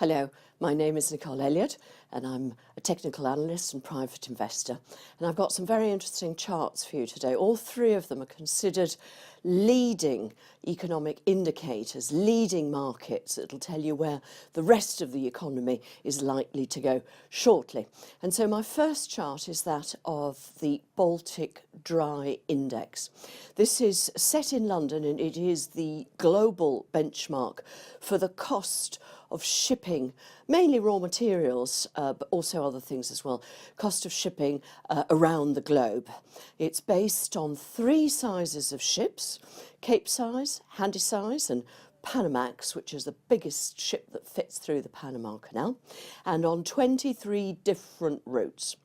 Hello, my name is Nicole Elliott and I'm a technical analyst and private investor. And I've got some very interesting charts for you today. All three of them are considered leading economic indicators, leading markets. It'll tell you where the rest of the economy is likely to go shortly. And so my first chart is that of the Baltic Dry Index. This is set in London and it is the global benchmark for the cost of shipping, mainly raw materials, but also other things as well, cost of shipping around the globe. It's based on three sizes of ships: Capesize, Handysize and Panamax, which is the biggest ship that fits through the Panama Canal, and on 23 different routes.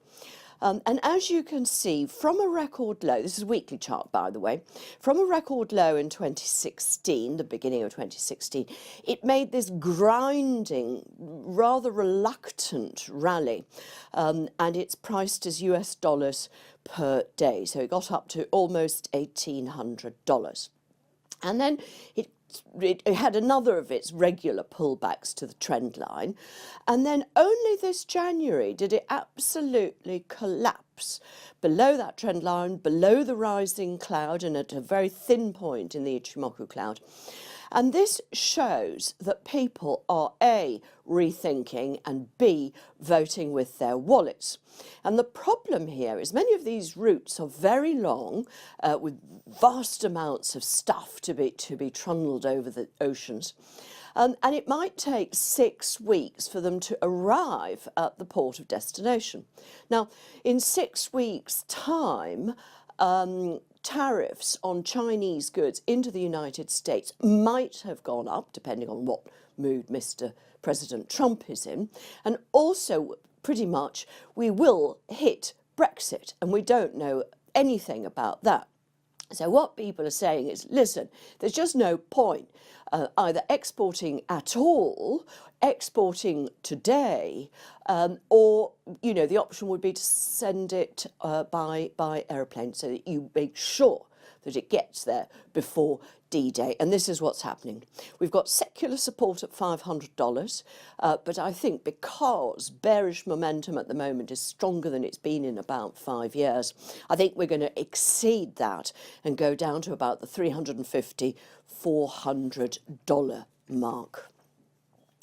And as you can see, from a record low, this is a weekly chart by the way, from a record low in 2016, the beginning of 2016, it made this grinding, rather reluctant rally, and it's priced as US dollars per day. So it got up to almost $1,800. And then it had another of its regular pullbacks to the trend line, and then only this January did it absolutely collapse below that trend line, below the rising cloud, and at a very thin point in the Ichimoku cloud. And this shows that people are A, rethinking, and B, voting with their wallets. And the problem here is many of these routes are very long, with vast amounts of stuff to be trundled over the oceans. And it might take 6 weeks for them to arrive at the port of destination. Now, in 6 weeks' time, tariffs on Chinese goods into the United States might have gone up, depending on what mood Mr. President Trump is in. And also, pretty much, we will hit Brexit, and we don't know anything about that. So what people are saying is, listen, there's just no point either exporting at all, exporting today, or, you know, the option would be to send it by aeroplane so that you make sure that it gets there before D-Day. And this is what's happening. We've got secular support at $500, but I think because bearish momentum at the moment is stronger than it's been in about 5 years, I think we're going to exceed that and go down to about the $350, $400 mark.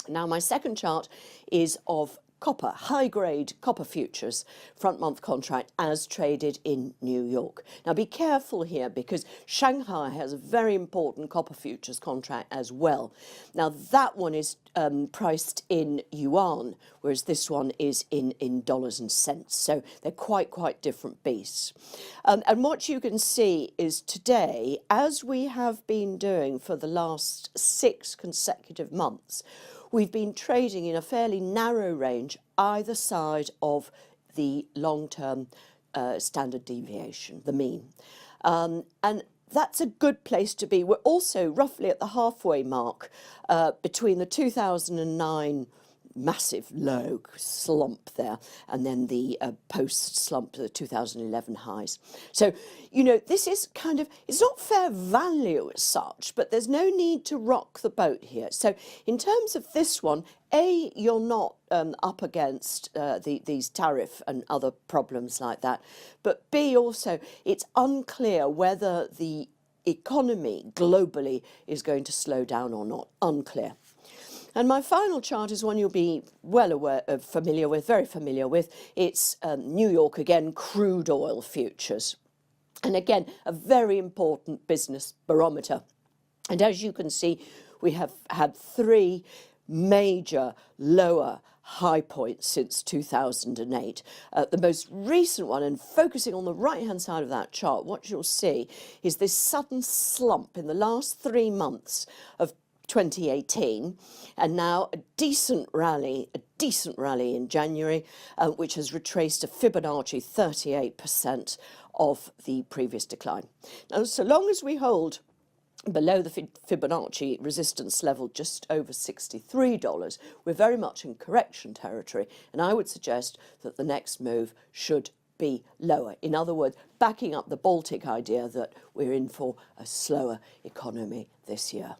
Now, my second chart is of copper, high-grade copper futures, front-month contract as traded in New York. Now be careful here because Shanghai has a very important copper futures contract as well. Now that one is priced in yuan, whereas this one is in dollars and cents. So they're quite different beasts. And what you can see is today, as we have been doing for the last 6 consecutive months, we've been trading in a fairly narrow range either side of the long-term standard deviation, the mean. And that's a good place to be. We're also roughly at the halfway mark between the 2009 massive low slump there and then the post-slump, the 2011 highs. So, you know, this is kind of, it's not fair value as such, but there's no need to rock the boat here. So in terms of this one, A, you're not up against these tariff and other problems like that, but B, also, it's unclear whether the economy globally is going to slow down or not, unclear. And my final chart is one you'll be well aware of, very familiar with. It's New York again, crude oil futures. And again, a very important business barometer. And as you can see, we have had 3 major lower high points since 2008. The most recent one, and focusing on the right-hand side of that chart, what you'll see is this sudden slump in the last 3 months of 2018, and now a decent rally in January, which has retraced a Fibonacci 38% of the previous decline. Now, so long as we hold below the Fibonacci resistance level just over $63, we're very much in correction territory, and I would suggest that the next move should be lower. In other words, backing up the Baltic idea that we're in for a slower economy this year.